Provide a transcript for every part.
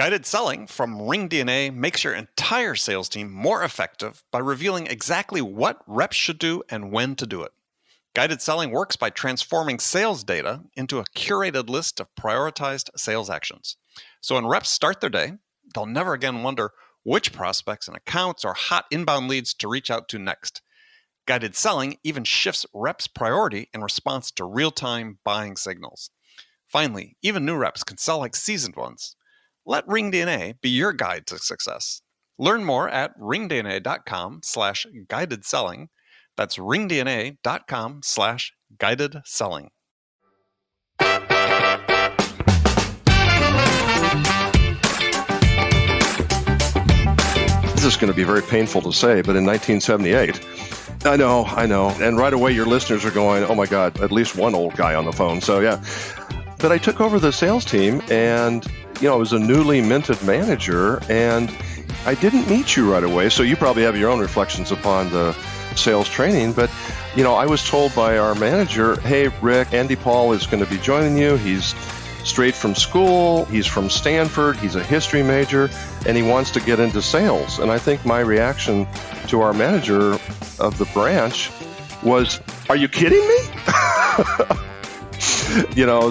Guided selling from RingDNA makes your entire sales team more effective by revealing exactly what reps should do and when to do it. Guided selling works by transforming sales data into a curated list of prioritized sales actions. So when reps start their day, they'll never again wonder which prospects and accounts or hot inbound leads to reach out to next. Guided selling even shifts reps' priority in response to real-time buying signals. Finally, even new reps can sell like seasoned ones. Let RingDNA be your guide to success. Learn more at ringdna.com/guided selling. That's ringdna.com/guided selling. This is going to be very painful to say, but in 1978, I know. And right away, your listeners are going, oh my God, at least one old guy on the phone. So yeah. But I took over the sales team and, I was a newly minted manager and I didn't meet you right away. So you probably have your own reflections upon the sales training. But, I was told by our manager, hey, Rick, Andy Paul is going to be joining you. He's straight from school. He's from Stanford. He's a history major and he wants to get into sales. And I think my reaction to our manager of the branch was, are you kidding me?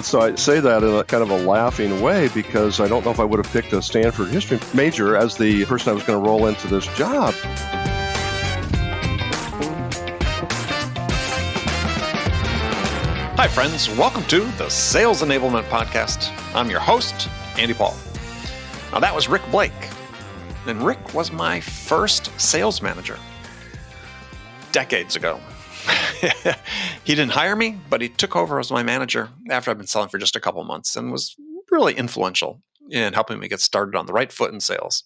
So I say that in a kind of a laughing way because I don't know if I would have picked a Stanford history major as the person I was going to roll into this job. Hi, friends. Welcome to the Sales Enablement Podcast. I'm your host, Andy Paul. Now, that was Rick Blake. And Rick was my first sales manager decades ago. He didn't hire me, but he took over as my manager after I'd been selling for just a couple months and was really influential in helping me get started on the right foot in sales.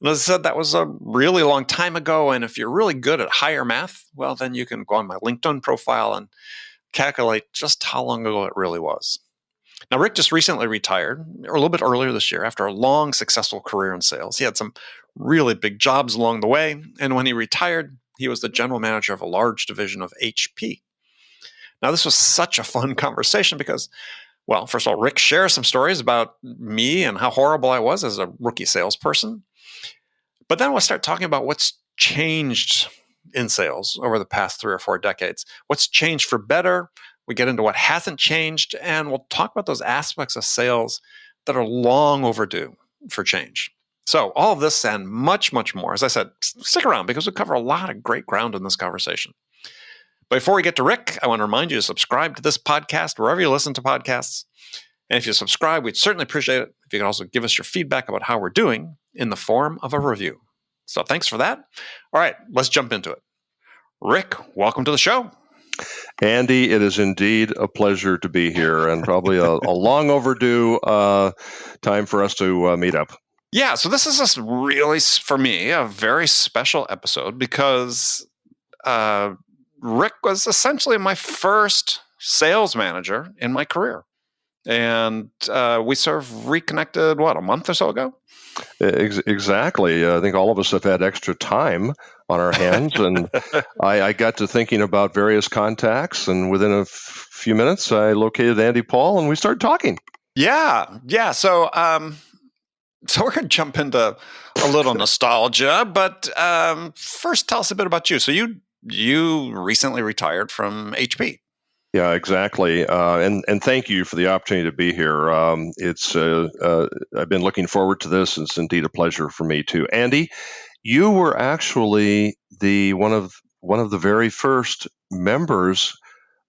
And as I said, that was a really long time ago. And if you're really good at higher math, well, then you can go on my LinkedIn profile and calculate just how long ago it really was. Now, Rick just recently retired, or a little bit earlier this year, after a long, successful career in sales. He had some really big jobs along the way. And when he retired, he was the general manager of a large division of HP. Now, this was such a fun conversation because, well, first of all, Rick shares some stories about me and how horrible I was as a rookie salesperson. But then we'll start talking about what's changed in sales over the past 3 or 4 decades. What's changed for better? We get into what hasn't changed, and we'll talk about those aspects of sales that are long overdue for change. So all of this and much, much more. As I said, stick around because we cover a lot of great ground in this conversation. But before we get to Rick, I want to remind you to subscribe to this podcast wherever you listen to podcasts. And if you subscribe, we'd certainly appreciate it if you could also give us your feedback about how we're doing in the form of a review. So thanks for that. All right, let's jump into it. Rick, welcome to the show. Andy, it is indeed a pleasure to be here and probably a long overdue time for us to meet up. Yeah, so this is just really, for me, a very special episode because Rick was essentially my first sales manager in my career. And we sort of reconnected, a month or so ago? Exactly. I think all of us have had extra time on our hands. And I got to thinking about various contacts. And within a few minutes, I located Andy Paul and we started talking. Yeah. So we're going to jump into a little nostalgia, but first tell us a bit about you. So you recently retired from HP. Yeah, exactly. And thank you for the opportunity to be here. I've been looking forward to this. It's indeed a pleasure for me too. Andy, you were actually one of the very first members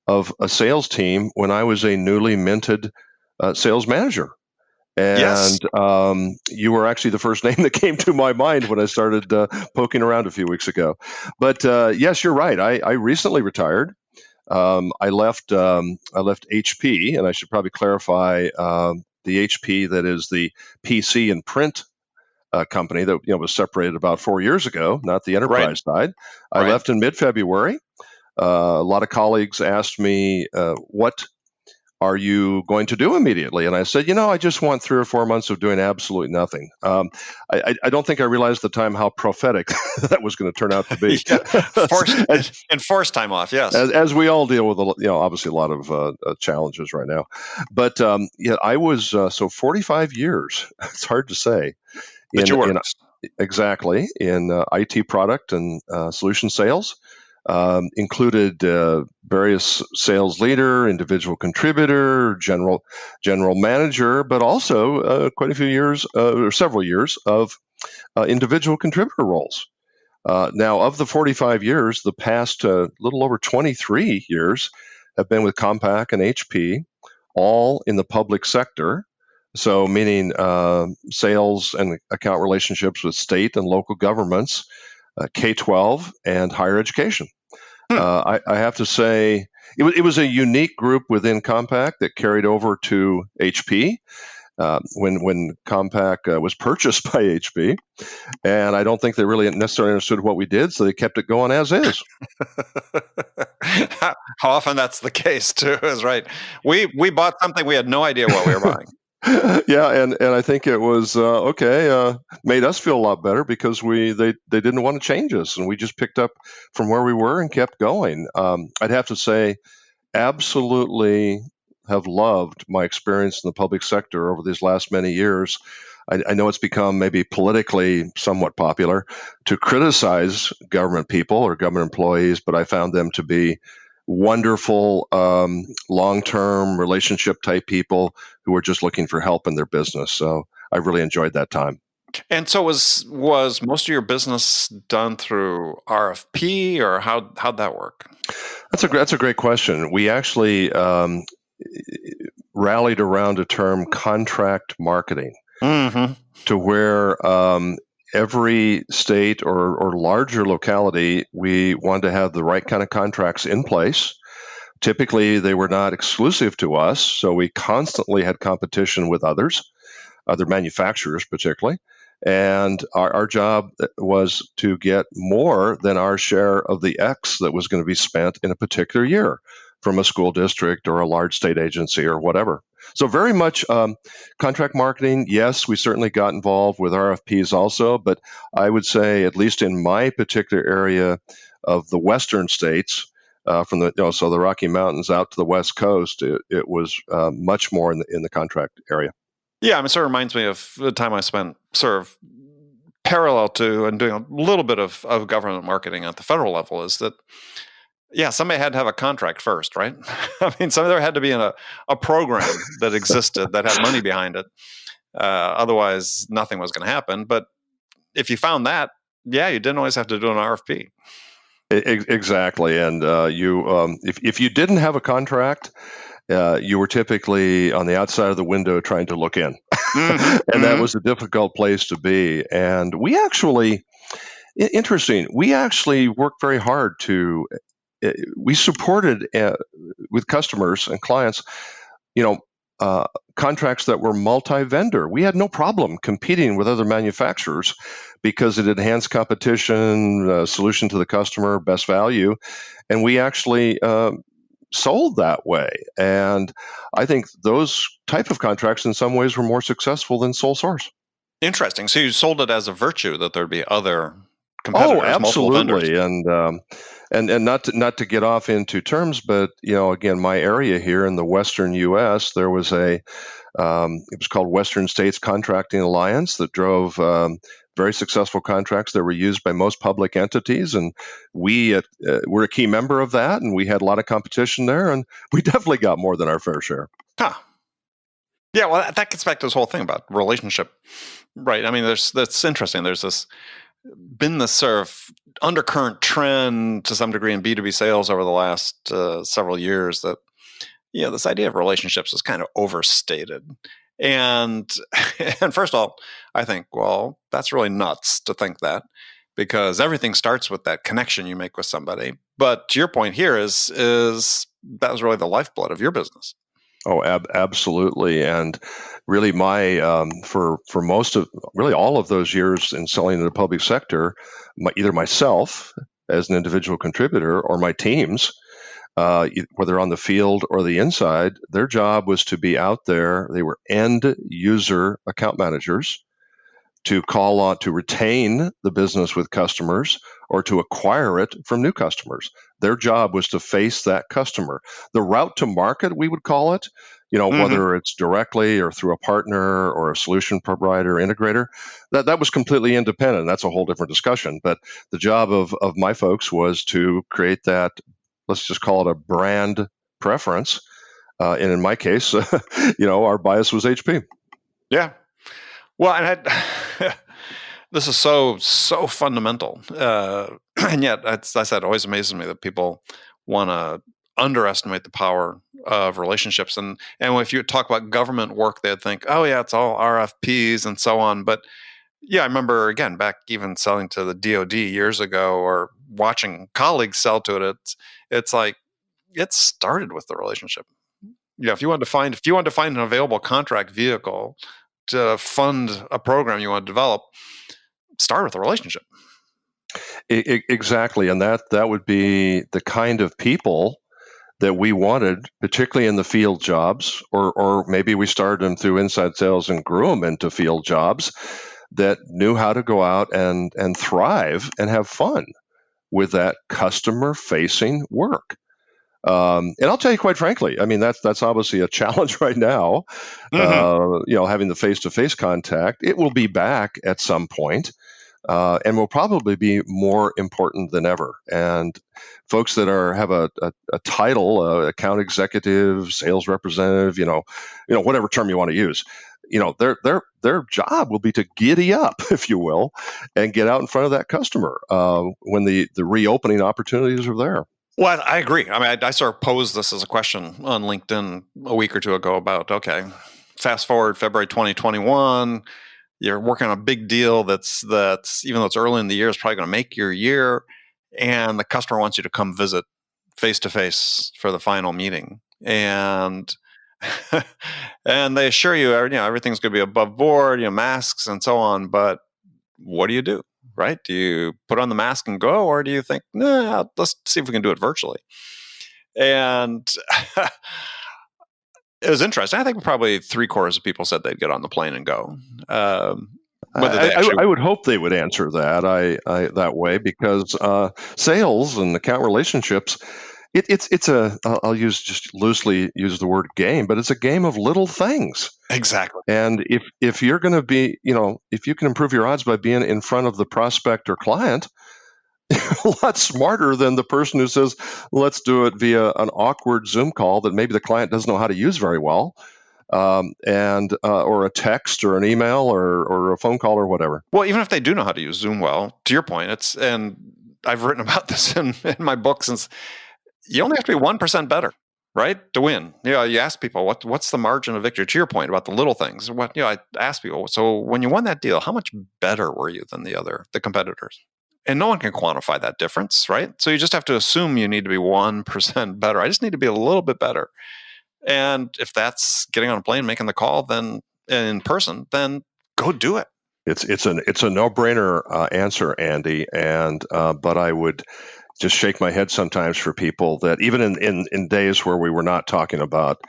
of a sales team when I was a newly minted sales manager. And yes. You were actually the first name that came to my mind when I started poking around a few weeks ago. But yes, you're right. I recently retired. I left HP, and I should probably clarify the HP that is the PC and print company that was separated about 4 years ago, not the enterprise side. I left in mid-February. A lot of colleagues asked me what are you going to do immediately? And I said, I just want 3 or 4 months of doing absolutely nothing. I don't think I realized at the time how prophetic that was going to turn out to be. Yeah, enforced time off. Yes. As we all deal with, obviously a lot of challenges right now. But I was so 45 years. It's hard to say. That you In worked. exactly in IT product and solution sales. Included various sales leader, individual contributor, general manager, but also quite a few years or several years of individual contributor roles. Now, of the 45 years, the past little over 23 years have been with Compaq and HP, all in the public sector. So, meaning sales and account relationships with state and local governments, K-12, and higher education. I have to say, it was a unique group within Compaq that carried over to HP when Compaq was purchased by HP. And I don't think they really necessarily understood what we did, so they kept it going as is. How often that's the case too is right. We bought something we had no idea what we were buying. Yeah, and I think it was made us feel a lot better because they didn't want to change us, and we just picked up from where we were and kept going. I'd have to say, absolutely have loved my experience in the public sector over these last many years. I know it's become maybe politically somewhat popular to criticize government people or government employees, but I found them to be wonderful, long-term relationship type people who were just looking for help in their business. So I really enjoyed that time. And so was most of your business done through RFP, or how'd that work? That's a great question. We actually rallied around a term, contract marketing, to where every state or larger locality, we wanted to have the right kind of contracts in place. Typically, they were not exclusive to us, so we constantly had competition with other manufacturers particularly. And our job was to get more than our share of the X that was going to be spent in a particular year from a school district or a large state agency or whatever. So very much contract marketing. Yes, we certainly got involved with RFPs also, but I would say, at least in my particular area of the western states, from the Rocky Mountains out to the West Coast, it was much more in the contract area. Yeah, I mean, it sort of reminds me of the time I spent sort of parallel to and doing a little bit of government marketing at the federal level. Is that, yeah, somebody had to have a contract first, right? I mean, there had to be a program that existed that had money behind it. Otherwise, nothing was going to happen. But if you found that, yeah, you didn't always have to do an RFP. Exactly, and if you didn't have a contract, you were typically on the outside of the window trying to look in, and that was a difficult place to be. And we actually worked very hard we supported with customers and clients, contracts that were multi-vendor. We had no problem competing with other manufacturers because it enhanced competition, solution to the customer, best value, and we actually sold that way. And I think those type of contracts in some ways were more successful than sole source. Interesting. So you sold it as a virtue that there'd be other competitors, absolutely, and not to get off into terms, but again, my area here in the Western U.S., there was it was called Western States Contracting Alliance that drove very successful contracts that were used by most public entities, and we were a key member of that, and we had a lot of competition there, and we definitely got more than our fair share. Huh. Yeah, well, that gets back to this whole thing about relationship, right? I mean, that's interesting. There's been this sort of undercurrent trend to some degree in B2B sales over the last several years that, this idea of relationships is kind of overstated. And first of all, I think, well, that's really nuts to think that, because everything starts with that connection you make with somebody. But to your point here is that was really the lifeblood of your business. Oh, absolutely. And really for most of, really all of those years in selling in the public sector, either myself as an individual contributor or my teams, whether on the field or the inside. Their job was to be out there. They were end user account managers to call on to retain the business with customers or to acquire it from new customers. Their job was to face that customer. The route to market, we would call it, Mm-hmm. whether it's directly or through a partner or a solution provider, integrator, that was completely independent. That's a whole different discussion. But the job of my folks was to create that, let's just call it a brand preference. And in my case, our bias was HP. Yeah. Well, and this is so fundamental, and yet, as I said, it always amazes me that people want to underestimate the power of relationships. And if you talk about government work, they'd think, oh yeah, it's all RFPs and so on. But yeah, I remember again back even selling to the DoD years ago, or watching colleagues sell to it. It's like it started with the relationship. Yeah, if you wanted to find an available contract vehicle to fund a program you want to develop, start with a relationship. Exactly, and that would be the kind of people that we wanted, particularly in the field jobs, or maybe we started them through inside sales and grew them into field jobs that knew how to go out and thrive and have fun with that customer facing work. And I'll tell you quite frankly, I mean that's obviously a challenge right now. Mm-hmm. Having the face to face contact, it will be back at some point. And will probably be more important than ever. And folks that have a title, account executive, sales representative, whatever term you want to use, their job will be to giddy up, if you will, and get out in front of that customer when the reopening opportunities are there. Well, I agree. I mean, I sort of posed this as a question on LinkedIn a week or two ago about, okay, fast forward February 2021, you're working on a big deal that's even though it's early in the year, it's probably going to make your year, and the customer wants you to come visit face to face for the final meeting, and and they assure you, everything's going to be above board, masks and so on. But what do? Right? Do you put on the mask and go, or do you think, nah, let's see if we can do it virtually? And it was interesting. I think probably 3/4 of people said they'd get on the plane and go. Whether they actually, I would hope they would answer that that way, because sales and account relationships, it's a, I'll just loosely use the word game, but it's a game of little things. exactly. And if you're going to be, if you can improve your odds by being in front of the prospect or client, a lot smarter than the person who says, let's do it via an awkward Zoom call that maybe the client doesn't know how to use very well, and or a text or an email or a phone call or whatever. Well, even if they do know how to use Zoom well, to your point, and I've written about this in my book, since you only have to be 1% better, right, to win. You ask people what's the margin of victory. To your point about the little things, I ask people, so when you won that deal, how much better were you than the competitors? And no one can quantify that difference, right? So you just have to assume you need to be 1% better. I just need to be a little bit better. And if that's getting on a plane, making the call, then in person, then go do it. It's a no-brainer answer, Andy. And but I would just shake my head sometimes for people that even in days where we were not talking about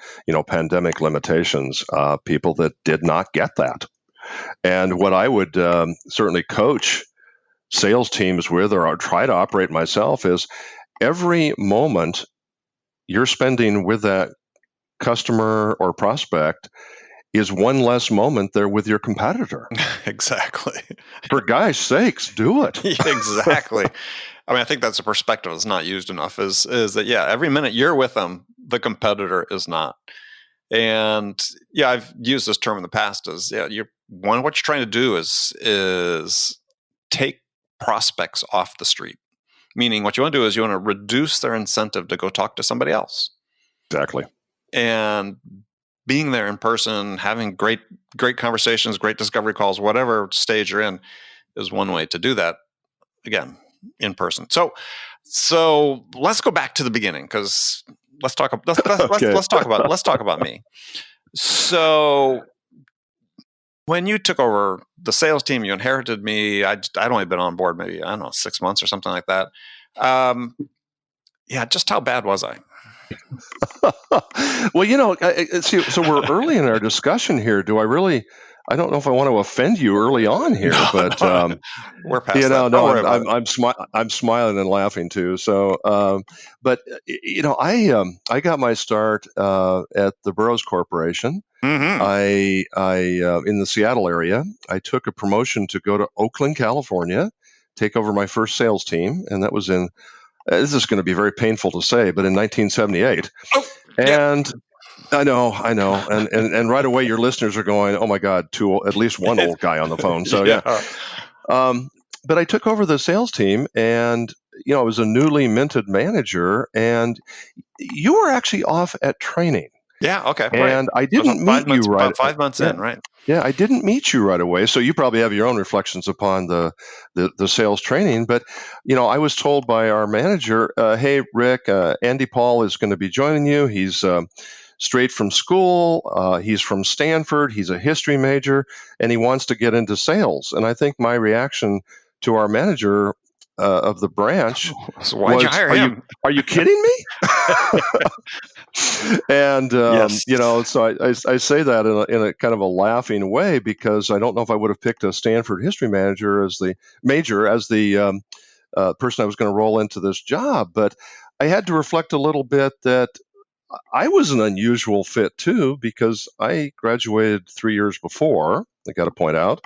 pandemic limitations, people that did not get that. And what I would certainly coach sales teams with, or try to operate myself, is every moment you're spending with that customer or prospect is one less moment there with your competitor. Exactly. For guys' sakes, do it. Exactly. I mean, I think that's a perspective that's not used enough, is that, every minute you're with them, the competitor is not. And I've used this term in the past as, what you're trying to do is take prospects off the street. Meaning what you want to do is you want to reduce their incentive to go talk to somebody else. Exactly. And being there in person, having great conversations, great discovery calls, whatever stage you're in, is one way to do that. Again, in person. So let's go back to the beginning, because let's talk about me. So when you took over the sales team, you inherited me. I'd only been on board maybe, 6 months or something like that. Just how bad was I? Well, see, so we're early in our discussion here. Do I really? I don't know if I want to offend you early on here, No, but no, we're past that. no, Don't worry about it. I'm smiling and laughing too. So, but I got my start at the Burroughs Corporation. Mm-hmm. I in the Seattle area. I took a promotion to go to Oakland, California, take over my first sales team, and that was in. This is going to be very painful to say, but in 1978. Oh, yeah. And I know, and right away your listeners are going, "Oh my God, at least one old guy on the phone." So yeah, Yeah. um, but I took over the sales team, and I was a newly minted manager, and you were actually off at training, Yeah. Okay. Right. and I So didn't meet you right. about 5 months Yeah, in, right? yeah, I didn't meet you right away, so you probably have your own reflections upon the sales training. But I was told by our manager, "Hey, Rick, Andy Paul is going to be joining you. He's straight from school. He's from Stanford. He's a history major, and he wants to get into sales." And I think my reaction to our manager of the branch So why'd you was, hire "Are you him? are you kidding me?" And Yes. so I say that in a kind of a laughing way, because I don't know if I would have picked a Stanford history manager as the person I was going to roll into this job, but I had to reflect a little bit that I was an unusual fit too, because I graduated 3 years before. I got to point out,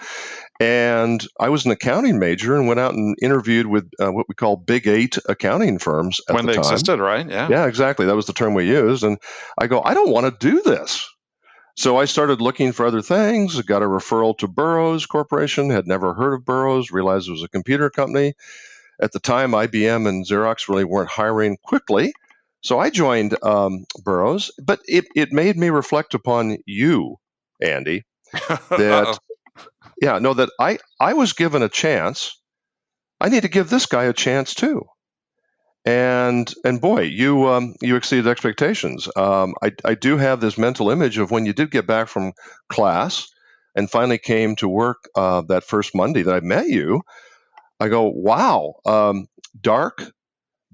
and I was an accounting major and went out and interviewed with what we call Big Eight accounting firms at When the they time. existed, right? Yeah. Yeah, exactly. That was the term we used. And I go, I don't want to do this. So I started looking for other things, got a referral to Burroughs Corporation, had never heard of Burroughs, realized it was a computer company. At the time, IBM and Xerox really weren't hiring quickly. So I joined Burroughs, but it made me reflect upon you, Andy, that, Uh-oh. that I was given a chance. I need to give this guy a chance too. And boy, you exceeded expectations. I do have this mental image of when you did get back from class and finally came to work that first Monday that I met you. I go, wow, dark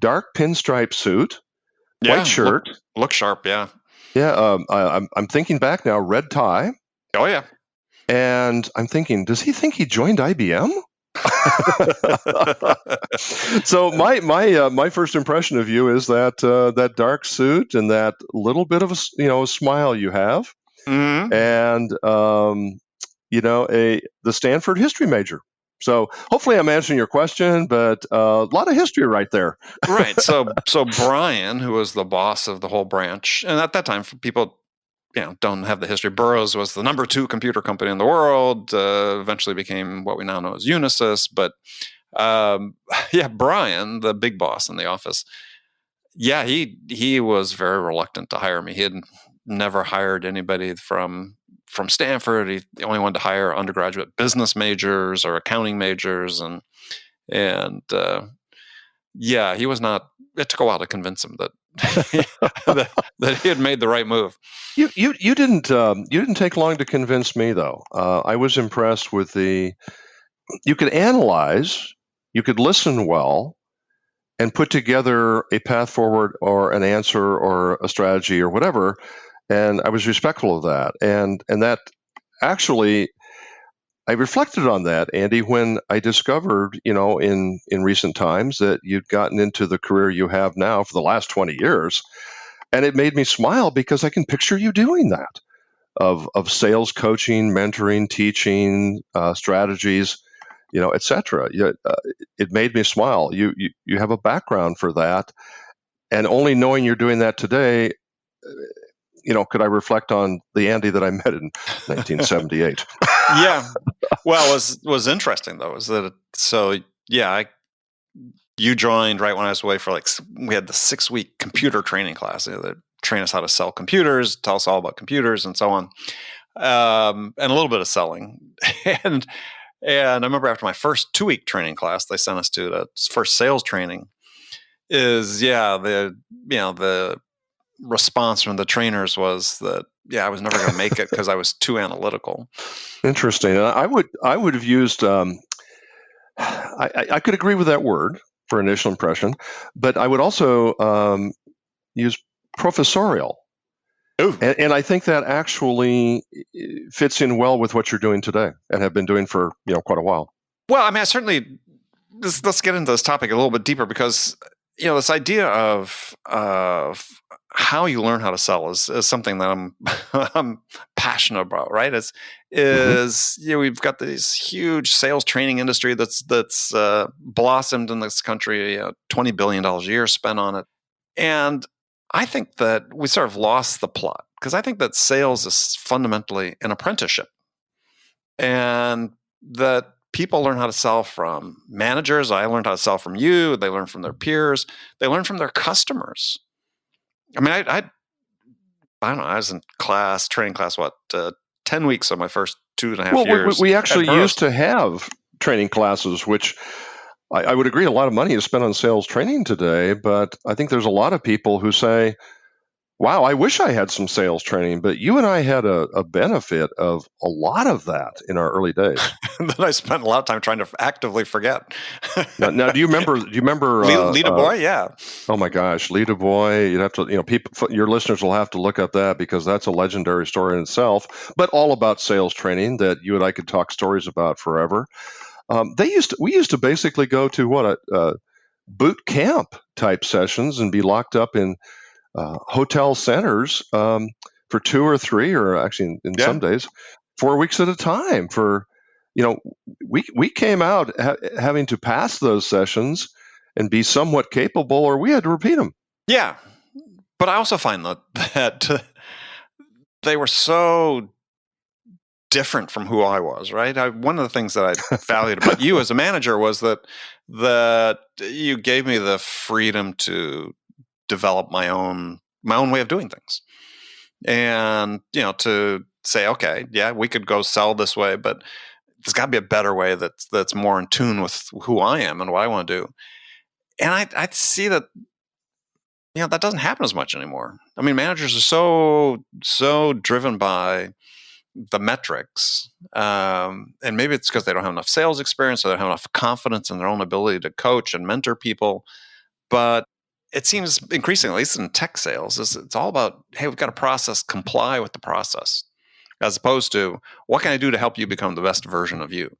pinstripe suit, white Yeah. shirt. Look sharp. Yeah. Yeah, I'm thinking back now, red tie, Oh, yeah. and I'm thinking, does he think he joined IBM? So my first impression of you is that dark suit and that little bit of a smile you have, Hmm. and the Stanford history major. So hopefully I'm answering your question, but a lot of history right there. Right. So Brian, who was the boss of the whole branch, and at that time, for people don't have the history, Burroughs was the number 2 computer company in the world. Eventually became what we now know as Unisys. But yeah, Brian, the big boss in the office, yeah, he was very reluctant to hire me. He had never hired anybody from Stanford. He only wanted to hire undergraduate business majors or accounting majors, and yeah, he was not. It took a while to convince him that that he had made the right move. You didn't take long to convince me though. I was impressed with you could analyze, you could listen well, and put together a path forward or an answer or a strategy or whatever. And I was respectful of that. And that actually, I reflected on that, Andy, when I discovered, in recent times that you'd gotten into the career you have now for the last 20 years. And it made me smile because I can picture you doing that of sales coaching, mentoring, teaching, strategies, etc. It made me smile. You have a background for that, and only knowing you're doing that today, could I reflect on the Andy that I met in 1978? Yeah. Well, was interesting though is that yeah, you joined right when I was away for we had the 6-week computer training class. That train us how to sell computers, tell us all about computers, and so on, and a little bit of selling. and I remember after my first 2-week training class, they sent us to the first sales training. The response from the trainers was that I was never going to make it because I was too analytical. Interesting. I would have used. I could agree with that word for initial impression, but I would also use professorial. Ooh. And I think that actually fits in well with what you're doing today and have been doing for quite a while. Well, I mean, I certainly let's get into this topic a little bit deeper because this idea of how you learn how to sell is something that I'm I'm passionate about. Right? We've got this huge sales training industry that's blossomed in this country. $20 billion a year spent on it, and I think that we sort of lost the plot because I think that sales is fundamentally an apprenticeship, and that people learn how to sell from managers. I learned how to sell from you. They learn from their peers. They learn from their customers. I mean, I don't know. I was in training class, 10 weeks of my first 2.5 years. We actually used to have training classes, which I would agree a lot of money is spent on sales training today, but I think there's a lot of people who say, wow, I wish I had some sales training, but you and I had a benefit of a lot of that in our early days. That I spent a lot of time trying to actively forget. Now, do you remember? Leader Boy? Yeah. Oh my gosh, Leader Boy! You'd have to, people, your listeners will have to look up that because that's a legendary story in itself. But all about sales training that you and I could talk stories about forever. We used to basically go to boot camp type sessions and be locked up in hotel centers for 2 or 3, or actually in some days, 4 weeks at a time. We came out having to pass those sessions and be somewhat capable, or we had to repeat them. Yeah, but I also find that they were so different from who I was. Right. One of the things that I valued about you as a manager was that you gave me the freedom to develop my own way of doing things, and to say, okay, yeah, we could go sell this way, but there's got to be a better way that's more in tune with who I am and what I want to do. And I see that that doesn't happen as much anymore. I mean, managers are so driven by the metrics, and maybe it's because they don't have enough sales experience, or they don't have enough confidence in their own ability to coach and mentor people. But it seems increasingly, at least in tech sales, it's all about, hey, we've got a process, comply with the process, as opposed to what can I do to help you become the best version of you.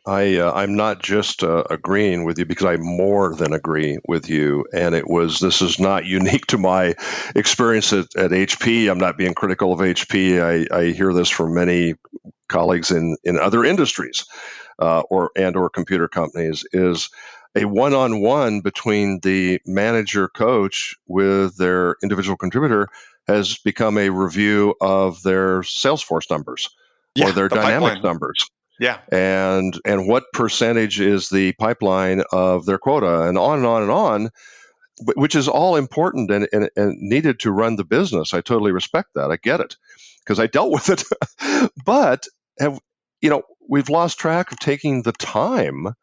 I'm not just agreeing with you, because I more than agree with you. And this is not unique to my experience at HP. I'm not being critical of HP. I hear this from many colleagues in other industries or computer companies, is a one-on-one between the manager coach with their individual contributor has become a review of their Salesforce numbers or their Dynamics numbers. Yeah. And what percentage is the pipeline of their quota, and on and on and on, which is all important and needed to run the business. I totally respect that. I get it because I dealt with it. But we've lost track of taking the time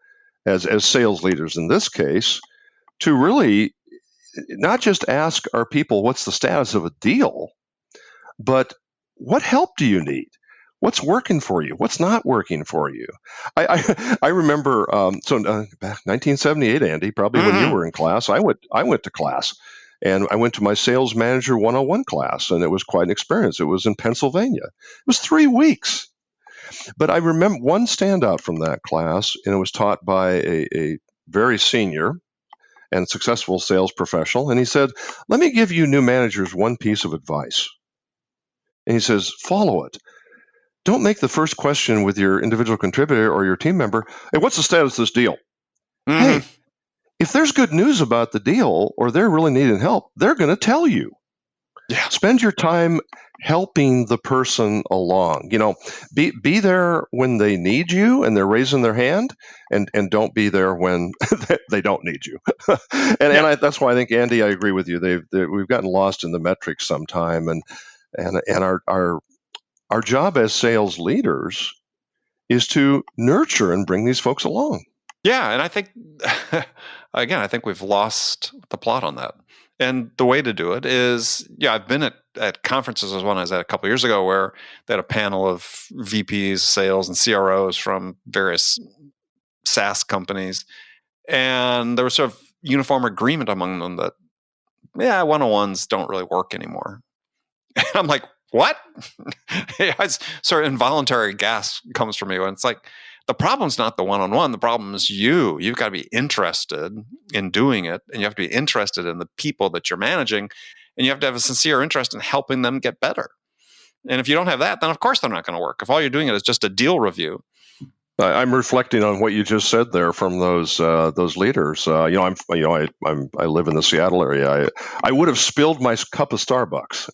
as sales leaders in this case to really not just ask our people what's the status of a deal, but what help do you need? What's working for you? What's not working for you? I remember back 1978, Andy, probably when you were in class, I went to class, and I went to my Sales Manager 101 class, and it was quite an experience. It was in Pennsylvania. It was 3 weeks. But I remember one standout from that class, and it was taught by a very senior and successful sales professional. And he said, let me give you new managers one piece of advice. And he says, follow it. Don't make the first question with your individual contributor or your team member, hey, what's the status of this deal? Hey, if there's good news about the deal or they're really needing help, they're going to tell you. Yeah. Spend your time helping the person along. Be there when they need you and they're raising their hand, and don't be there when they don't need you. And that's why I think, Andy, I agree with you. We've gotten lost in the metrics sometime, and our job as sales leaders is to nurture and bring these folks along. Yeah, and I think again, I think we've lost the plot on that. And the way to do it is, I've been at conferences. As one I was at a couple of years ago, where they had a panel of VPs, sales, and CROs from various SaaS companies, and there was sort of uniform agreement among them that yeah, one-on-ones don't really work anymore. And I'm like, what? It's sort of involuntary gasp comes from me when it's like, the problem's not the one-on-one. The problem is you. You've got to be interested in doing it, and you have to be interested in the people that you're managing, and you have to have a sincere interest in helping them get better. And if you don't have that, then of course they're not going to work. If all you're doing is just a deal review. I'm reflecting on what you just said there from those leaders. I live in the Seattle area. I would have spilled my cup of Starbucks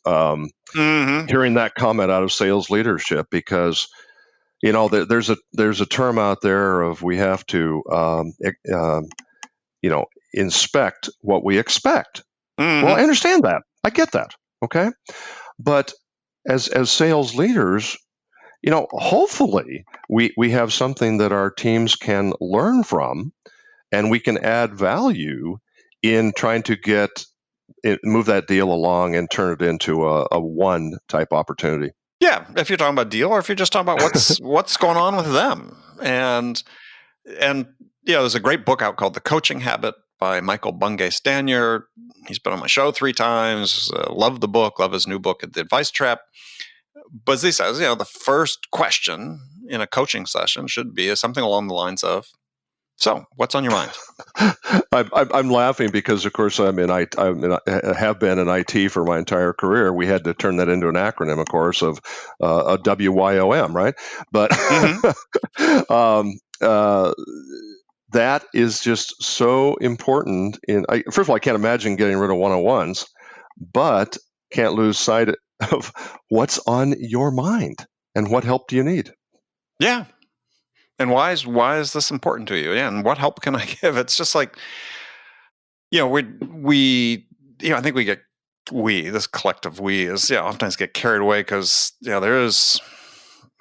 hearing that comment out of sales leadership, because there's a term out there of we have to inspect what we expect. Well, I understand that. I get that. Okay, but as sales leaders, hopefully we have something that our teams can learn from, and we can add value in trying to move that deal along and turn it into a one type opportunity. Yeah, if you're talking about deal, or if you're just talking about what's going on with them. And there's a great book out called The Coaching Habit by Michael Bungay Stanier. He's been on my show 3 times. Love the book, love his new book, The Advice Trap. But as he says, the first question in a coaching session should be something along the lines of, so what's on your mind? I'm laughing because, of course, I have been in IT for my entire career. We had to turn that into an acronym, of course, of a WYOM, right? But that is just so important. First of all, I can't imagine getting rid of one-on-ones, but can't lose sight of what's on your mind and what help do you need. Yeah. And why is this important to you? Yeah, and what help can I give? It's just like, I think this collective is, oftentimes get carried away because, there is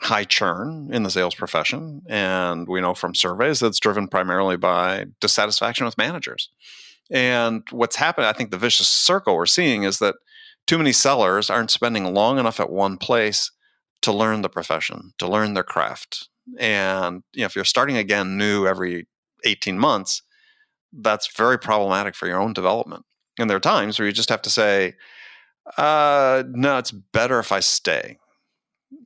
high churn in the sales profession. And we know from surveys that's driven primarily by dissatisfaction with managers. And what's happened, I think the vicious circle we're seeing is that too many sellers aren't spending long enough at one place to learn the profession, to learn their craft. And if you're starting again new every 18 months, that's very problematic for your own development. And there are times where you just have to say, no, it's better if I stay.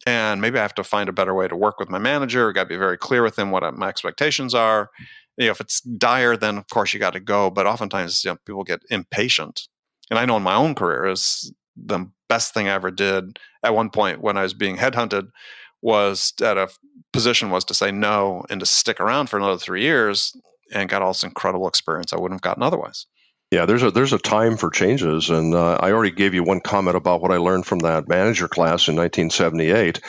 And maybe I have to find a better way to work with my manager. I got to be very clear with him what my expectations are. If it's dire, then of course you got to go. But oftentimes, people get impatient. And I know in my own career is the best thing I ever did at one point when I was being headhunted was at a position was to say no and to stick around for another 3 years, and got all this incredible experience I wouldn't have gotten otherwise. Yeah, there's a time for changes, and I already gave you one comment about what I learned from that manager class in 1978.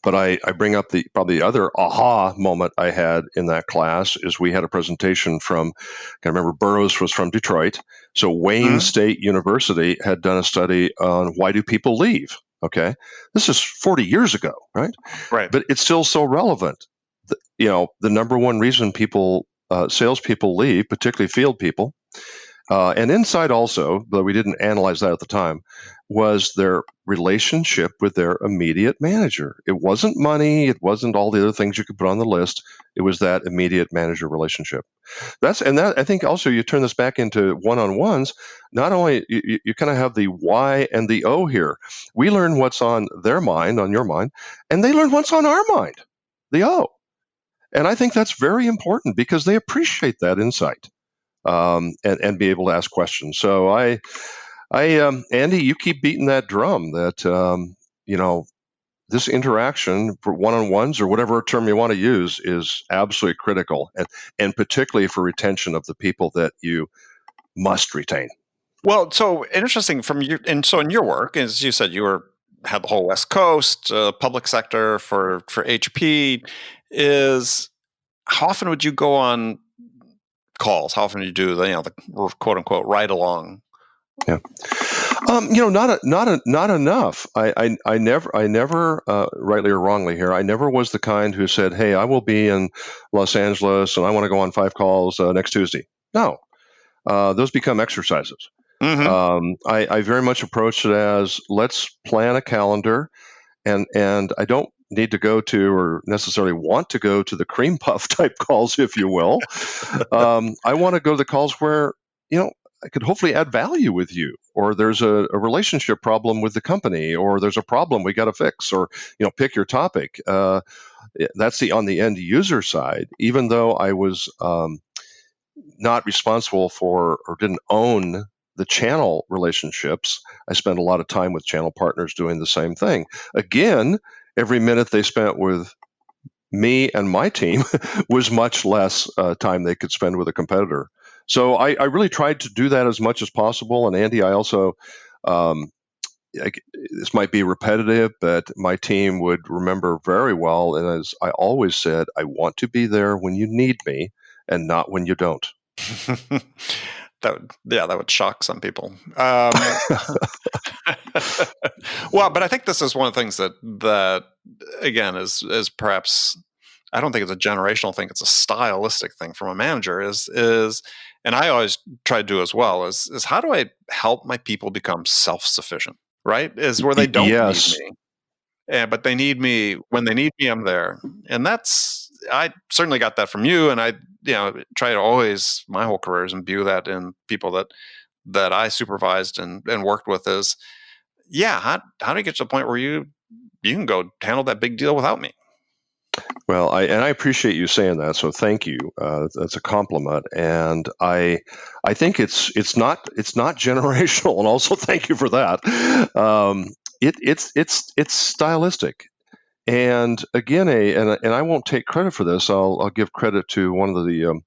But I bring up probably the other aha moment I had in that class is we had a presentation from, I remember Burroughs was from Detroit. So Wayne State University had done a study on why do people leave. Okay, this is 40 years ago, right? Right. But it's still so relevant. The number one reason salespeople leave, particularly field people, and inside also, though we didn't analyze that at the time, was their relationship with their immediate manager. It wasn't money. It wasn't all the other things you could put on the list. It was that immediate manager relationship. I think also you turn this back into one-on-ones. Not only you kind of have the why and the O here. We learn what's on their mind, on your mind, and they learn what's on our mind, the O. And I think that's very important because they appreciate that insight. And be able to ask questions. So Andy, you keep beating that drum that this interaction for one-on-ones or whatever term you want to use is absolutely critical, and particularly for retention of the people that you must retain. Well, so interesting in your work, as you said, you had the whole West Coast public sector for HP. Is how often would you go on calls? How often do you do the quote unquote ride along? Yeah, not enough. I never, rightly or wrongly here, I never was the kind who said, "Hey, I will be in Los Angeles and I want to go on 5 calls next Tuesday." No, those become exercises. I very much approach it as let's plan a calendar, and I don't need to go to or necessarily want to go to the cream puff type calls, if you will. I want to go to the calls where could hopefully add value with you, or there's a relationship problem with the company, or there's a problem we got to fix, or pick your topic. That's on the end user side. Even though I was not responsible for or didn't own the channel relationships, I spent a lot of time with channel partners doing the same thing. Again, every minute they spent with me and my team was much less time they could spend with a competitor. So I really tried to do that as much as possible. And Andy, I also, this might be repetitive, but my team would remember very well. And as I always said, I want to be there when you need me and not when you don't. that would shock some people. Well, but I think this is one of the things that again is perhaps, I don't think it's a generational thing; it's a stylistic thing from a manager. Is and I always try to do as well. Is how do I help my people become self-sufficient? Right? Is where they don't Yes. need me, but they need me when they need me. I'm there, and I certainly got that from you, and I try to always my whole career is imbue that in people that I supervised and worked with. Is how do you get to the point where you can go handle that big deal without me? Well, I appreciate you saying that, so thank you. That's a compliment, and I think it's not generational, and also thank you for that. It's stylistic, and again, and I won't take credit for this. I'll give credit to one of the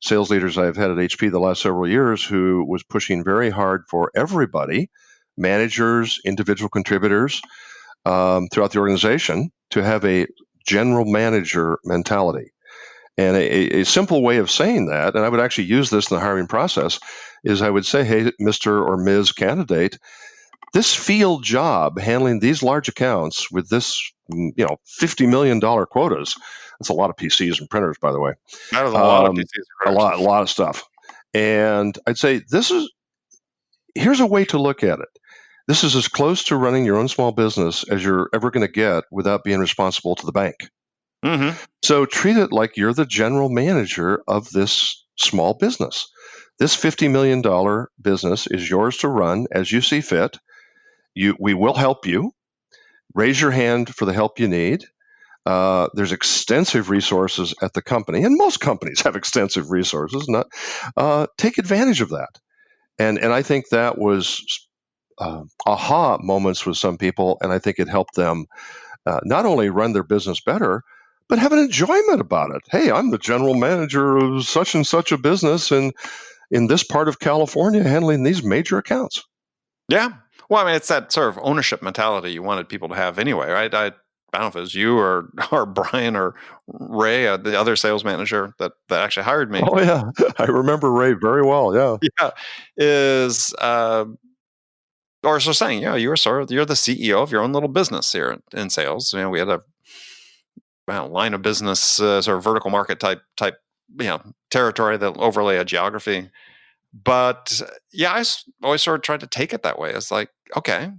sales leaders I've had at HP the last several years, who was pushing very hard for everybody, managers, individual contributors, throughout the organization, to have a general manager mentality. And a simple way of saying that, and I would actually use this in the hiring process, is I would say, hey, Mr. or Ms. candidate, this field job handling these large accounts with this, $50 million quotas, that's a lot of PCs and printers, by the way. That was a lot of PCs and printers. A lot of stuff. And I'd say, here's a way to look at it. This is as close to running your own small business as you're ever going to get without being responsible to the bank. Mm-hmm. So treat it like you're the general manager of this small business. This $50 million business is yours to run as you see fit. We will help you. Raise your hand for the help you need. There's extensive resources at the company, and most companies have extensive resources. Take advantage of that. And I think that was aha moments with some people, and I think it helped them not only run their business better, but have an enjoyment about it. Hey, I'm the general manager of such and such a business, and in this part of California, handling these major accounts. Yeah. Well, I mean, it's that sort of ownership mentality you wanted people to have anyway, right? I don't know if it was you or Brian or Ray, the other sales manager that actually hired me. Oh yeah, I remember Ray very well. Yeah. Yeah. Or so saying, you're the CEO of your own little business here in sales. We had a line of business, sort of vertical market type, territory that overlay a geography. But I always sort of tried to take it that way. It's like, okay.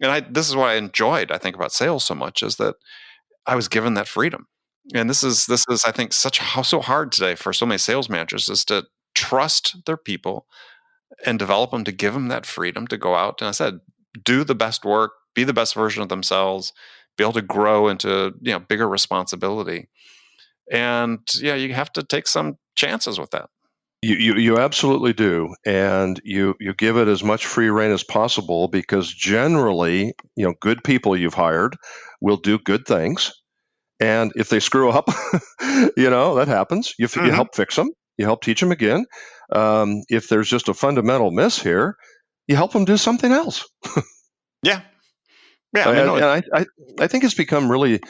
And this is what I enjoyed, I think, about sales so much, is that I was given that freedom. And this is, I think, so hard today for so many sales managers, is to trust their people and develop them, to give them that freedom to go out and, I said, do the best work, be the best version of themselves, be able to grow into bigger responsibility. And you have to take some chances with that. You absolutely do, and you give it as much free rein as possible, because generally, good people you've hired will do good things, and if they screw up, that happens. You help fix them, you help teach them again. If there's just a fundamental miss here, you help them do something else. Yeah. I think it's become really,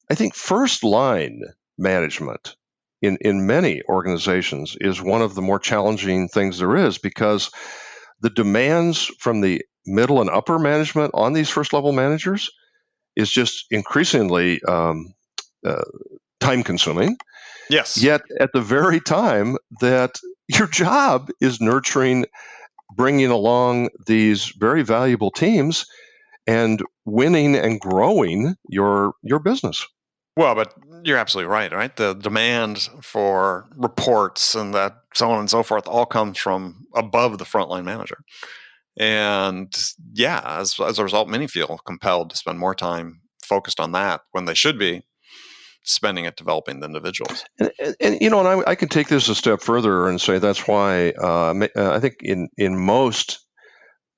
I think first line management in many organizations is one of the more challenging things there is, because the demands from the middle and upper management on these first level managers is just increasingly time consuming. Yes. Yet at the very time that your job is nurturing, bringing along these very valuable teams and winning and growing your business. Well, but you're absolutely right? The demand for reports and that so on and so forth, all comes from above the frontline manager. And yeah, as a result, many feel compelled to spend more time focused on that when they should be spending it developing the individuals. And I can take this a step further and say that's why I think in most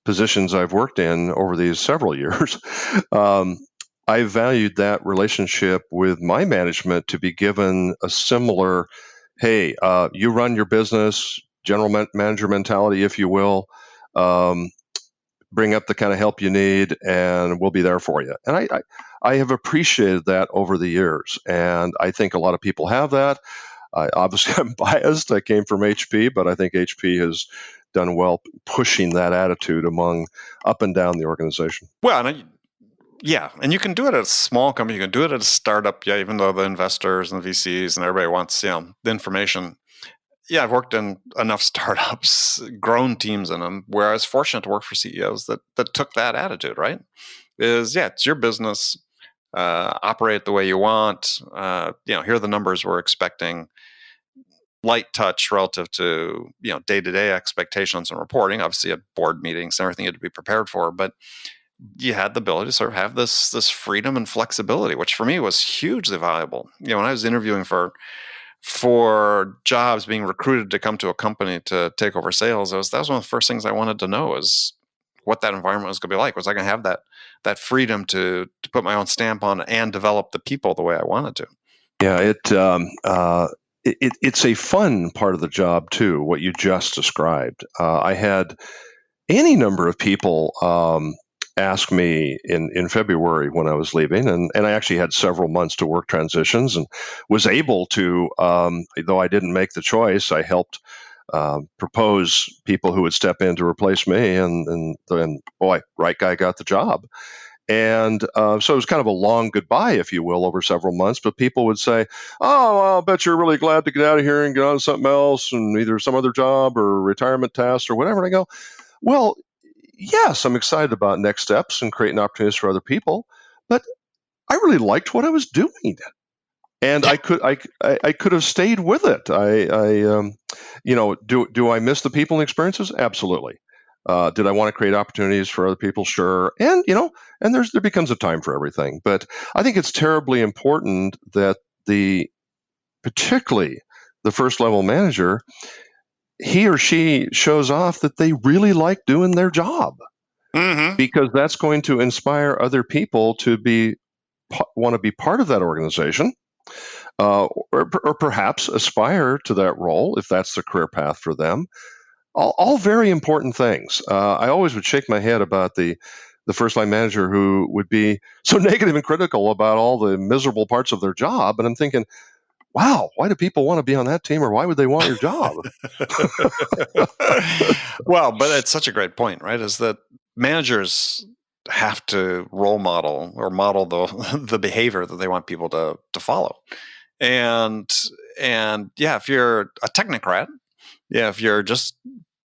positions I've worked in over these several years, I valued that relationship with my management to be given a similar, hey, you run your business, general manager mentality, if you will. Bring up the kind of help you need, and we'll be there for you. And I have appreciated that over the years, and I think a lot of people have that. Obviously, I'm biased. I came from HP, but I think HP has done well pushing that attitude among up and down the organization. Well, yeah, and you can do it at a small company. You can do it at a startup. Yeah, even though the investors and the VCs and everybody wants the information. Yeah, I've worked in enough startups, grown teams in them, where I was fortunate to work for CEOs that took that attitude. Right? It's your business. Operate the way you want. Here are the numbers we're expecting. Light touch relative to day-to-day expectations and reporting. Obviously, at board meetings and everything you had to be prepared for, but you had the ability to sort of have this freedom and flexibility, which for me was hugely valuable. When I was interviewing for jobs, being recruited to come to a company to take over sales, that was one of the first things I wanted to know is what that environment was going to be like. Was I going to have that freedom to put my own stamp on and develop the people the way I wanted to? Yeah, it's a fun part of the job too. What you just described, I had any number of people ask me in February when I was leaving, and I actually had several months to work transitions and was able to, though I didn't make the choice, I helped propose people who would step in to replace me, and boy, right guy got the job. And so it was kind of a long goodbye, if you will, over several months. But people would say, "Oh, well, I'll bet you're really glad to get out of here and get on to something else, and either some other job or retirement tasks or whatever." And I go, "Well, yes, I'm excited about next steps and creating opportunities for other people, but I really liked what I was doing, and Yeah. I could have stayed with it. Do I miss the people and experiences? Absolutely. Did I want to create opportunities for other people? Sure. And there becomes a time for everything. But I think it's terribly important that particularly the first level manager, he or she shows off that they really like doing their job, because that's going to inspire other people to want to be part of that organization, or perhaps aspire to that role if that's the career path for them. All very important things. I always would shake my head about the first line manager who would be so negative and critical about all the miserable parts of their job. And I'm thinking, wow, why do people want to be on that team, or why would they want your job? Well, but it's such a great point, right? Is that managers have to role model or model the behavior that they want people to follow. And yeah, if you're a technocrat, if you're just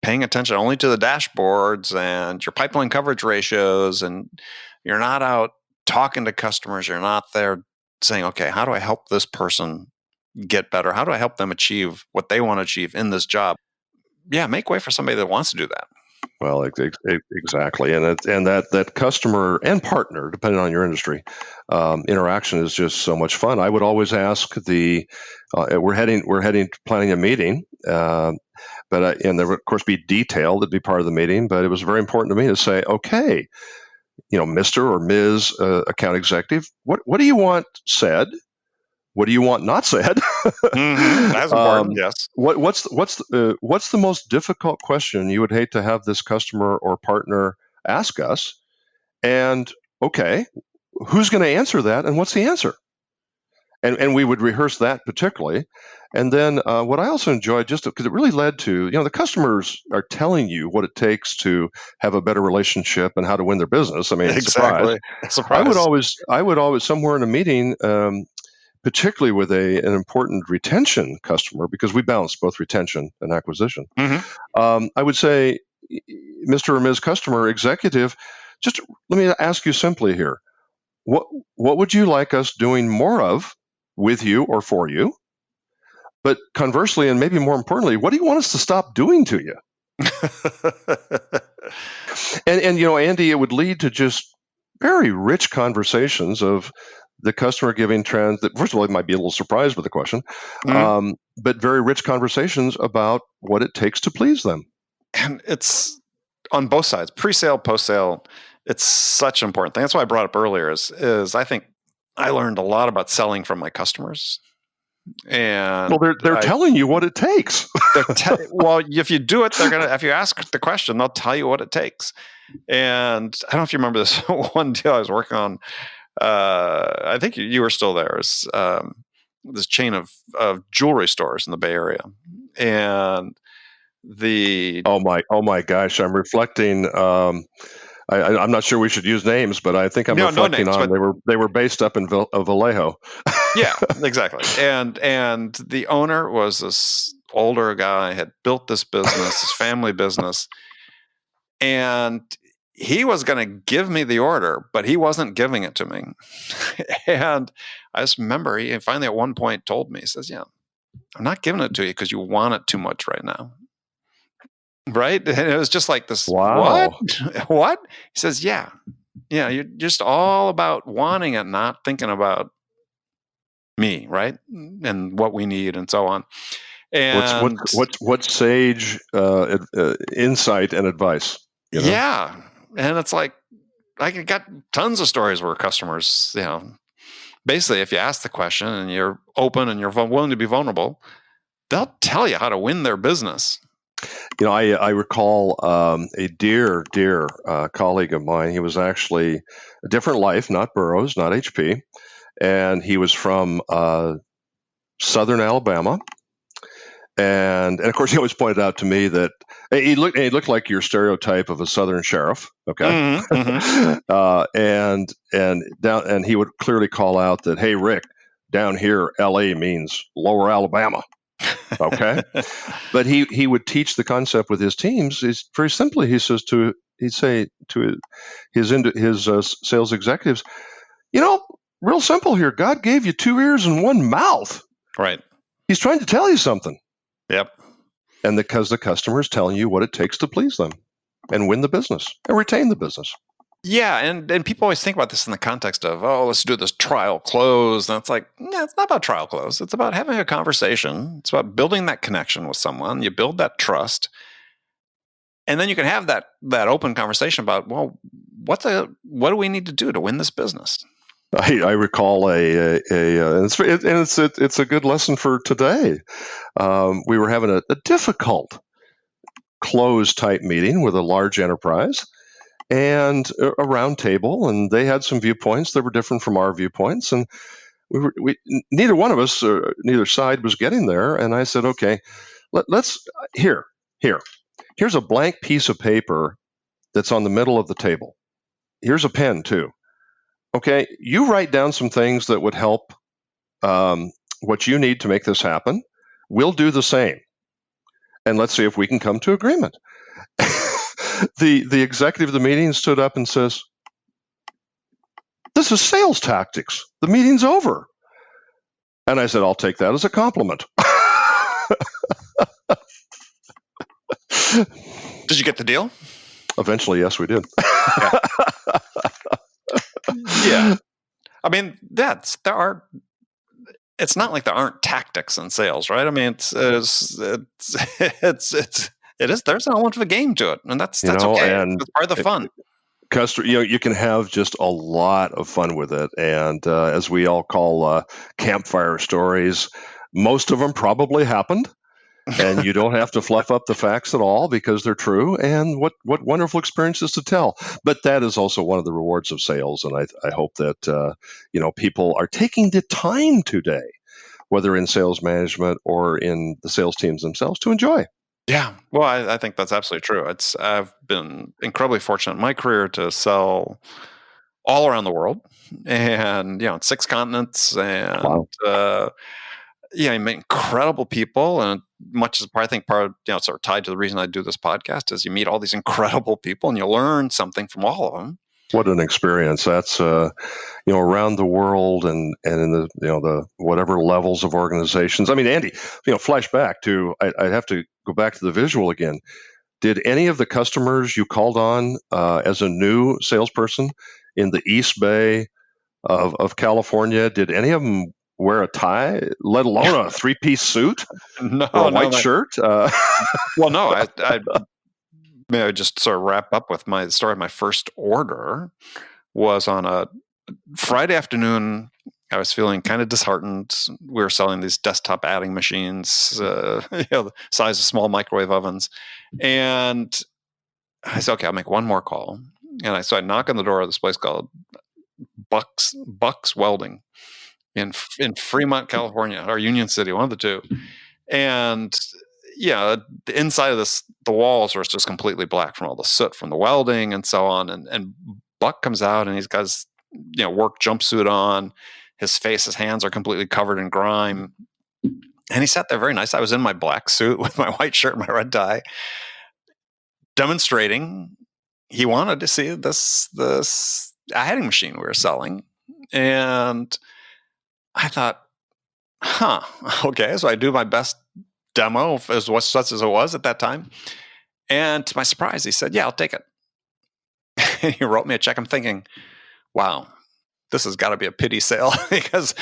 paying attention only to the dashboards and your pipeline coverage ratios, and you're not out talking to customers, you're not there saying, okay, how do I help this person get better? How do I help them achieve what they want to achieve in this job? Yeah, make way for somebody that wants to do that. Well, exactly, and that customer and partner, depending on your industry, interaction is just so much fun. I would always ask we're planning a meeting, and there would of course be detail that'd be part of the meeting, but it was very important to me to say, okay, Mr. or Ms. Account Executive, what do you want said? What do you want not said? That's important. Yes. What's the most difficult question you would hate to have this customer or partner ask us? And okay, who's going to answer that, and what's the answer? And we would rehearse that particularly. And then what I also enjoyed, just because it really led to, the customers are telling you what it takes to have a better relationship and how to win their business. I mean, exactly. Surprise. I would always somewhere in a meeting, particularly with an important retention customer, because we balance both retention and acquisition. I would say, Mr. or Ms. Customer Executive, just let me ask you simply here. What would you like us doing more of with you or for you? But conversely, and maybe more importantly, what do you want us to stop doing to you? And Andy, it would lead to just very rich conversations of the customer giving trends that, first of all, they might be a little surprised with the question, but very rich conversations about what it takes to please them. And it's on both sides, pre-sale, post-sale. It's such an important thing. That's why I brought up earlier is I think I learned a lot about selling from my customers. And they're telling you what it takes. Well, if you do it, if you ask the question, they'll tell you what it takes. And I don't know if you remember this one deal I was working on. I think you were still there. It's this chain of jewelry stores in the Bay Area, and oh my gosh, I'm reflecting. I'm not sure we should use names, but I think I'm reflecting on they were based up in Vallejo. Yeah, exactly. And the owner was this older guy, had built this business, his family business, and he was going to give me the order, but he wasn't giving it to me. And I just remember he finally at one point told me, he says, "Yeah, I'm not giving it to you because you want it too much right now." Right? And it was just like this, wow. What? He says, yeah, you're just all about wanting it, not thinking about me, right? And what we need and so on. And what sage insight and advice? Yeah. And it's like, I got tons of stories where customers, basically if you ask the question and you're open and you're willing to be vulnerable, they'll tell you how to win their business. I recall a dear colleague of mine. He was actually a different life, not Burroughs, not HP, and he was from southern Alabama. And of course, he always pointed out to me that he looked like your stereotype of a southern sheriff. Okay, and he would clearly call out that, "Hey, Rick, down here, L.A. means Lower Alabama." Okay, but he would teach the concept with his teams. Is very simply, he'd say to his sales executives, real simple here. God gave you 2 ears and 1 mouth. Right. He's trying to tell you something. Yep. And because the customer is telling you what it takes to please them and win the business and retain the business. Yeah, and people always think about this in the context of, let's do this trial close. And it's like, no, it's not about trial close. It's about having a conversation. It's about building that connection with someone. You build that trust. And then you can have that open conversation about, well, what do we need to do to win this business? I recall and it's a good lesson for today. We were having a difficult close type meeting with a large enterprise and a round table, and they had some viewpoints that were different from our viewpoints, and neither one of us, neither side was getting there. And I said, okay, let's here's a blank piece of paper that's on the middle of the table. Here's a pen too. Okay, you write down some things that would help what you need to make this happen. We'll do the same. And let's see if we can come to agreement. The executive of the meeting stood up and says, "This is sales tactics. The meeting's over." And I said, "I'll take that as a compliment." Did you get the deal? Eventually, yes, we did. Yeah. I mean, it's not like there aren't tactics in sales, right? I mean, there's an element of a game to it, and that's okay. And it's part of the fun. You can have just a lot of fun with it, and as we all call campfire stories, most of them probably happened. And you don't have to fluff up the facts at all because they're true. And what wonderful experiences to tell. But that is also one of the rewards of sales. And I hope that people are taking the time today, whether in sales management or in the sales teams themselves, to enjoy. Yeah, well, I think that's absolutely true. I've been incredibly fortunate in my career to sell all around the world, and on 6 continents, and wow. You meet incredible people, and much as I think part of sort of tied to the reason I do this podcast is you meet all these incredible people and you learn something from all of them. What an experience. That's around the world and in the whatever levels of organizations. I mean, Andy, flash back to I'd have to go back to the visual again. Did any of the customers you called on as a new salesperson in the East Bay of California, did any of them wear a tie, let alone a three-piece suit No, or a white no. shirt? Well, no, I may I just sort of wrap up with my story. My first order was on a Friday afternoon. I was feeling kind of disheartened. We were selling these desktop adding machines, the size of small microwave ovens. And I said, okay, I'll make one more call. And I knock on the door of this place called Bucks Welding in Fremont, California, or Union City, one of the two. And the inside of the walls are just completely black from all the soot from the welding and so on. And Buck comes out and he's got his work jumpsuit on. His hands are completely covered in grime. And he sat there very nice. I was in my black suit with my white shirt and my red tie, demonstrating he wanted to see this adding machine we were selling. And I thought, okay. So I do my best demo as such as it was at that time. And to my surprise, he said, yeah, I'll take it. And he wrote me a check. I'm thinking, wow, this has got to be a pity sale because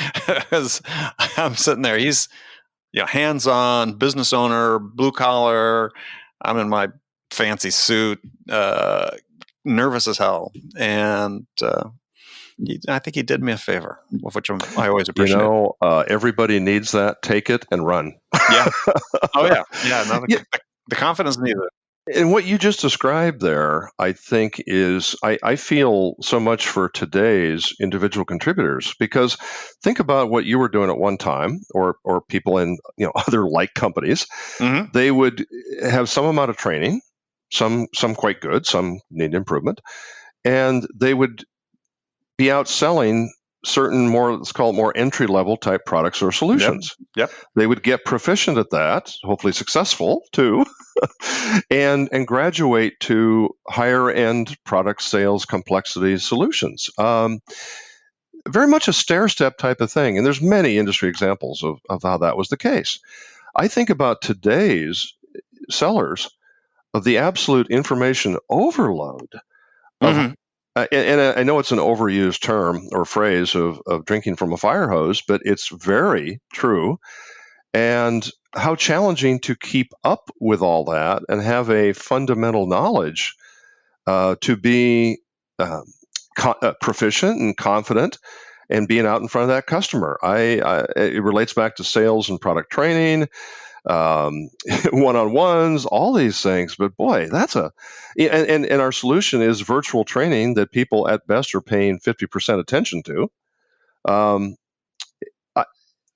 I'm sitting there. He's hands-on, business owner, blue collar. I'm in my fancy suit, nervous as hell. And I think he did me a favor, of which I always appreciate. Everybody needs that. Take it and run. Yeah. Oh, yeah. Yeah. No, the confidence needed. And what you just described there, I think I feel so much for today's individual contributors, because think about what you were doing at one time, or people in other like companies. Mm-hmm. They would have some amount of training, some quite good, some need improvement, and they would be out selling certain let's call it more entry-level type products or solutions. Yep. They would get proficient at that, hopefully successful too, and graduate to higher-end product sales complexity solutions. Very much a stair-step type of thing, and there's many industry examples of how that was the case. I think about today's sellers of the absolute information overload of Mm-hmm. And I know it's an overused term or phrase of drinking from a fire hose, but it's very true. And how challenging to keep up with all that and have a fundamental knowledge to be proficient and confident and being out in front of that customer. It relates back to sales and product training, one-on-ones, all these things. But boy, and our solution is virtual training that people at best are paying 50% attention to.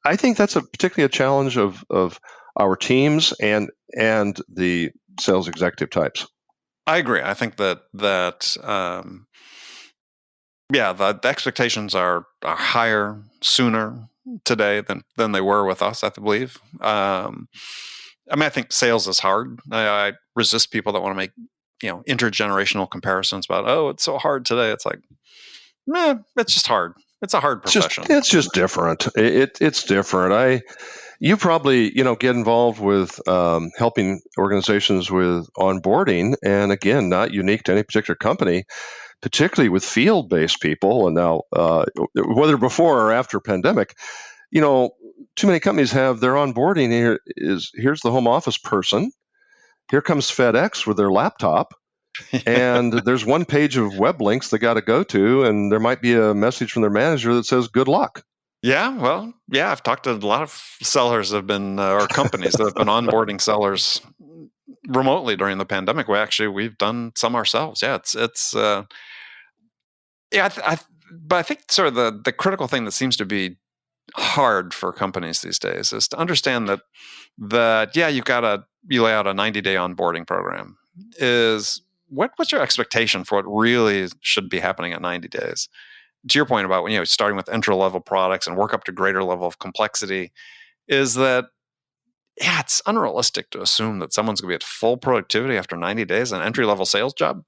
I think that's particularly a challenge of our teams and the sales executive types. I agree. I think that the expectations are higher sooner today than they were with us, I believe. I think sales is hard. I resist people that want to make intergenerational comparisons about, oh, it's so hard today. It's like, it's just hard. It's a hard profession. It's just different. It's different. You probably get involved with helping organizations with onboarding, and again, not unique to any particular company, particularly with field-based people. And now, whether before or after pandemic, too many companies have their onboarding here's the home office person. Here comes FedEx with their laptop. And there's one page of web links they got to go to, and there might be a message from their manager that says, good luck. Yeah, well, I've talked to a lot of sellers that have been, or companies that have been onboarding sellers remotely during the pandemic. We've done some ourselves. Yeah, but I think sort of the critical thing that seems to be hard for companies these days is to understand that you lay out a 90-day onboarding program. What's your expectation for what really should be happening at 90 days? To your point about when starting with entry-level products and work up to greater level of complexity, is that it's unrealistic to assume that someone's going to be at full productivity after 90 days an entry-level sales job.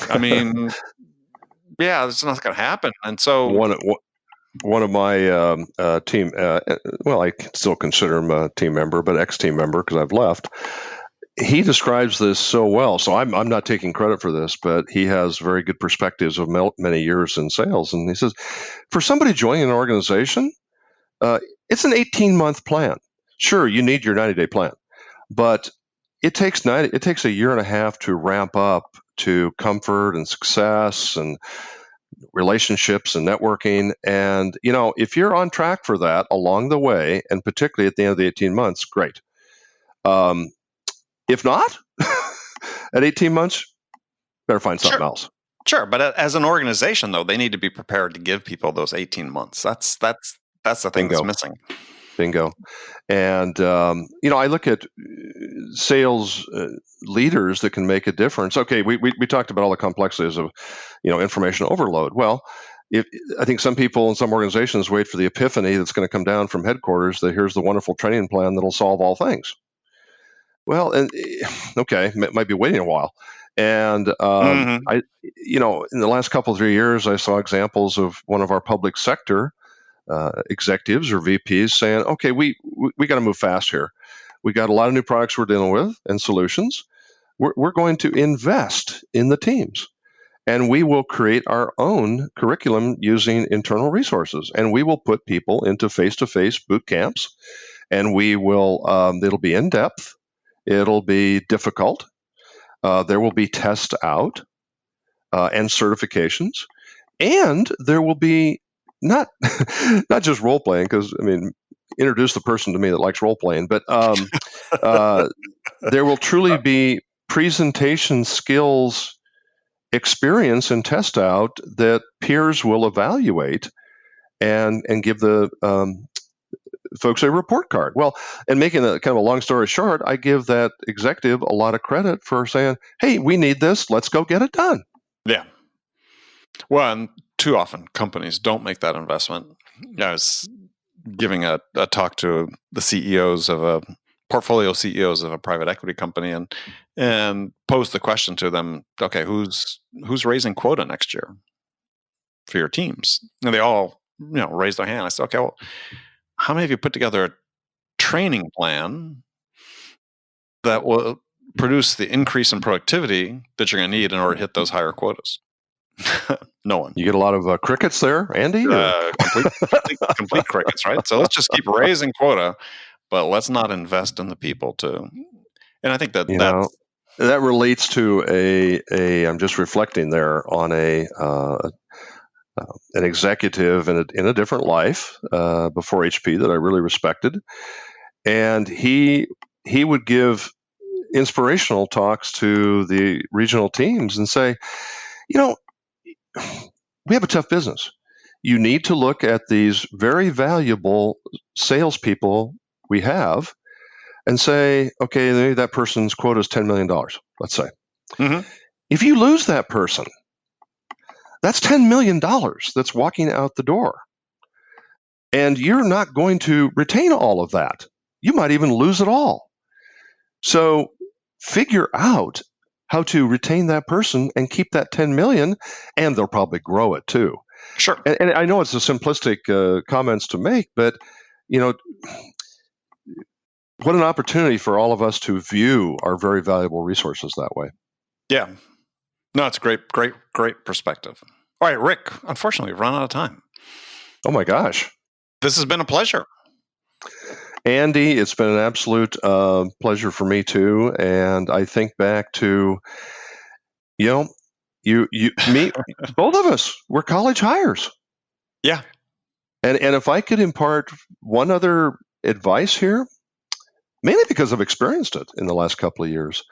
I mean, Yeah, it's not going to happen. And so, one of my team, well, I still consider him a team member, but ex-team member because I've left. He describes this so well. So I'm not taking credit for this, but he has very good perspectives of many years in sales. And he says, for somebody joining an organization, it's an 18-month plan. Sure, you need your 90-day plan, but it takes a year and a half to ramp up to comfort and success and relationships and networking. And, if you're on track for that along the way, and particularly at the end of the 18 months, great. If not, at 18 months, better find something else. Sure, but as an organization, though, they need to be prepared to give people those 18 months. That's the thing that's missing. Bingo. And, I look at sales leaders that can make a difference. Okay, we talked about all the complexities of, information overload. Well, I think some people in some organizations wait for the epiphany that's going to come down from headquarters that here's the wonderful training plan that'll solve all things. Well, and okay, might be waiting a while. And I, in the last couple of 3 years, I saw examples of one of our public sector executives or VPs saying, "Okay, we got to move fast here. We got a lot of new products we're dealing with and solutions. We're going to invest in the teams, and we will create our own curriculum using internal resources, and we will put people into face-to-face boot camps, and we will it'll be in depth." It'll be difficult. There will be tests out and certifications, and there will be not just role playing. Because introduce the person to me that likes role playing, but there will truly be presentation skills, experience, and test out that peers will evaluate and give the folks a report card. Well, and making a kind of a long story short, I give that executive a lot of credit for saying, "Hey, we need this. Let's go get it done." Yeah. Well, and too often companies don't make that investment. I was giving a talk to the CEOs of a portfolio CEOs of a private equity company, and posed the question to them: okay, who's raising quota next year for your teams? And they all raised their hand. I said, okay, well, how many of you put together a training plan that will produce the increase in productivity that you're going to need in order to hit those higher quotas? No one. You get a lot of crickets there, Andy? Complete crickets, right? So let's just keep raising quota, but let's not invest in the people too. And I think that that relates to I'm just reflecting there on an executive in a different life before HP that I really respected, and he would give inspirational talks to the regional teams and say, we have a tough business. You need to look at these very valuable salespeople we have and say, okay, maybe that person's quota is $10 million, let's say. Mm-hmm. If you lose that person, that's $10 million that's walking out the door. And you're not going to retain all of that. You might even lose it all. So figure out how to retain that person and keep that 10 million, and they'll probably grow it too. Sure. And I know it's a simplistic comments to make, but what an opportunity for all of us to view our very valuable resources that way. Yeah. No, it's a great perspective. All right, Rick, unfortunately, we've run out of time. Oh my gosh. This has been a pleasure. Andy, it's been an absolute pleasure for me too. And I think back to, you, me, both of us, we're college hires. Yeah. And if I could impart one other advice here, mainly because I've experienced it in the last couple of years,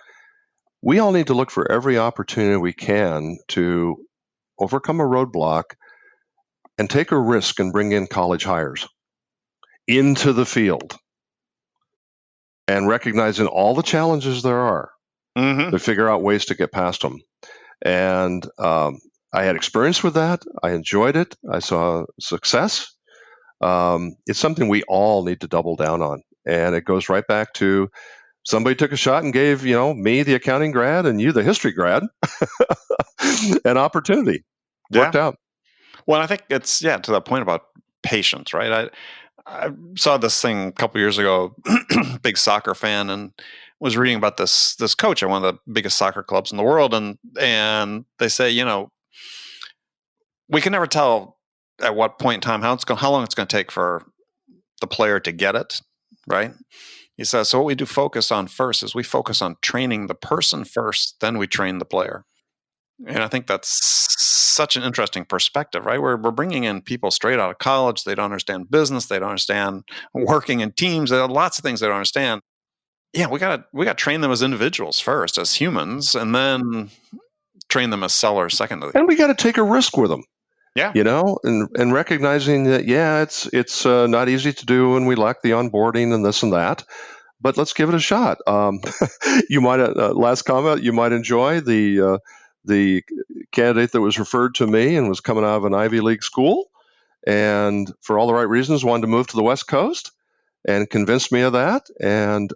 we all need to look for every opportunity we can to overcome a roadblock and take a risk and bring in college hires into the field, and recognizing all the challenges there are, to figure out ways to get past them. And I had experience with that. I enjoyed it. I saw success. It's something we all need to double down on. And it goes right back to somebody took a shot and gave, me, the accounting grad, and you, the history grad, an opportunity. Worked out. Well, I think it's, to that point about patience, right? I saw this thing a couple years ago, big soccer fan, and was reading about this coach at one of the biggest soccer clubs in the world, and they say, we can never tell at what point in time how long it's going to take for the player to get it, right? He says, so what we do focus on first is we focus on training the person first, then we train the player. And I think that's such an interesting perspective, right? We're bringing in people straight out of college. They don't understand business. They don't understand working in teams. There are lots of things they don't understand. Yeah, we got to train them as individuals first, as humans, and then train them as sellers secondly. And we got to take a risk with them. Yeah. And recognizing that, it's not easy to do, and we lack the onboarding and this and that, but let's give it a shot. You might, last comment, you might enjoy the candidate that was referred to me and was coming out of an Ivy League school, and for all the right reasons wanted to move to the West Coast, and convinced me of that. And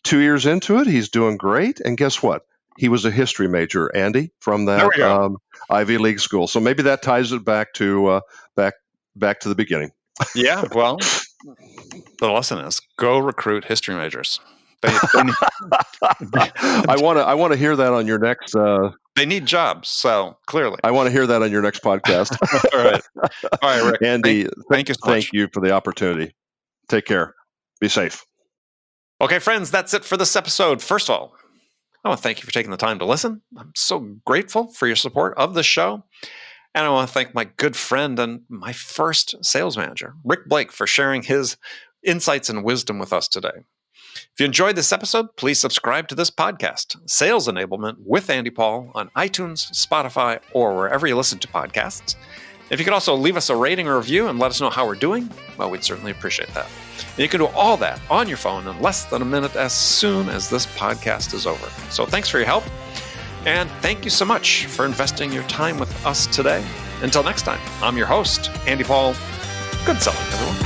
2 years into it, he's doing great. And guess what? He was a history major, Andy, from that Ivy League school. So maybe that ties it back to back to the beginning. Yeah. Well, the lesson is go recruit history majors. I want to hear that on your next. They need jobs, so clearly. I want to hear that on your next podcast. All right, Rick. Andy, thank you so much. Thank you for the opportunity. Take care. Be safe. Okay, friends, that's it for this episode. First of all, I want to thank you for taking the time to listen. I'm so grateful for your support of the show. And I want to thank my good friend and my first sales manager, Rick Blake, for sharing his insights and wisdom with us today. If you enjoyed this episode, please subscribe to this podcast, Sales Enablement with Andy Paul, on iTunes, Spotify, or wherever you listen to podcasts. If you could also leave us a rating or review and let us know how we're doing, well, we'd certainly appreciate that. And you can do all that on your phone in less than a minute as soon as this podcast is over. So thanks for your help. And thank you so much for investing your time with us today. Until next time, I'm your host, Andy Paul. Good selling, everyone.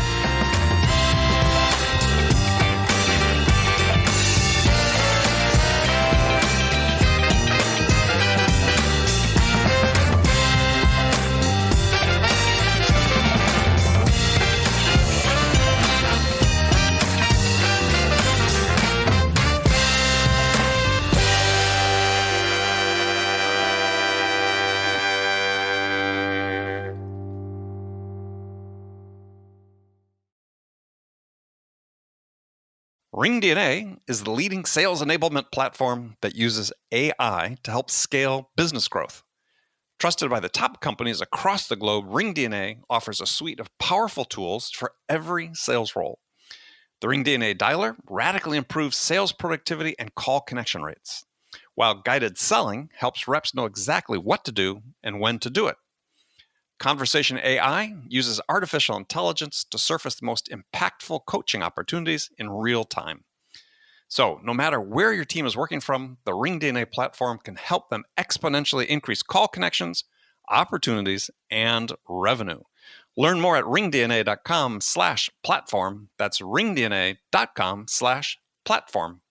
RingDNA is the leading sales enablement platform that uses AI to help scale business growth. Trusted by the top companies across the globe, RingDNA offers a suite of powerful tools for every sales role. The RingDNA Dialer radically improves sales productivity and call connection rates, while guided selling helps reps know exactly what to do and when to do it. Conversation AI uses artificial intelligence to surface the most impactful coaching opportunities in real time. So, no matter where your team is working from, the RingDNA platform can help them exponentially increase call connections, opportunities, and revenue. Learn more at ringdna.com/platform. That's ringdna.com/platform.